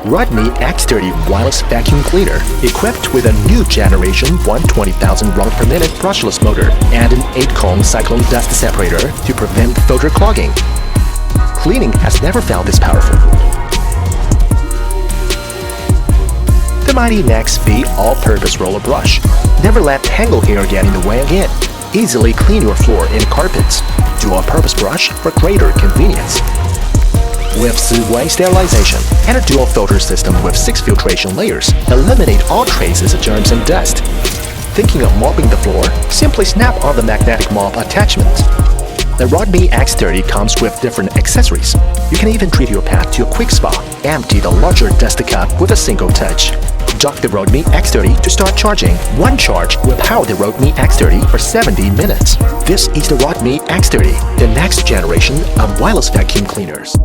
Roidmi X30 wireless vacuum cleaner, equipped with a new generation 120,000 rod per minute brushless motor and an 8-cone cyclone dust separator to prevent filter clogging. Cleaning has never felt this powerful. The mighty Next V all-purpose roller brush. Never let tangled hair get in the way again. Easily clean your floor and carpets. Dual-purpose brush for greater convenience. With two-way sterilization and a dual filter system with 6 filtration layers, eliminate all traces of germs and dust. Thinking of mopping the floor? Simply snap on the magnetic mop attachment. The Roidmi X30 comes with different accessories. You can even treat your pet to a quick spa. Empty the larger dust cup with a single touch. Dock the Roidmi X30 to start charging. One charge will power the Roidmi X30 for 70 minutes. This is the Roidmi X30, the next generation of wireless vacuum cleaners.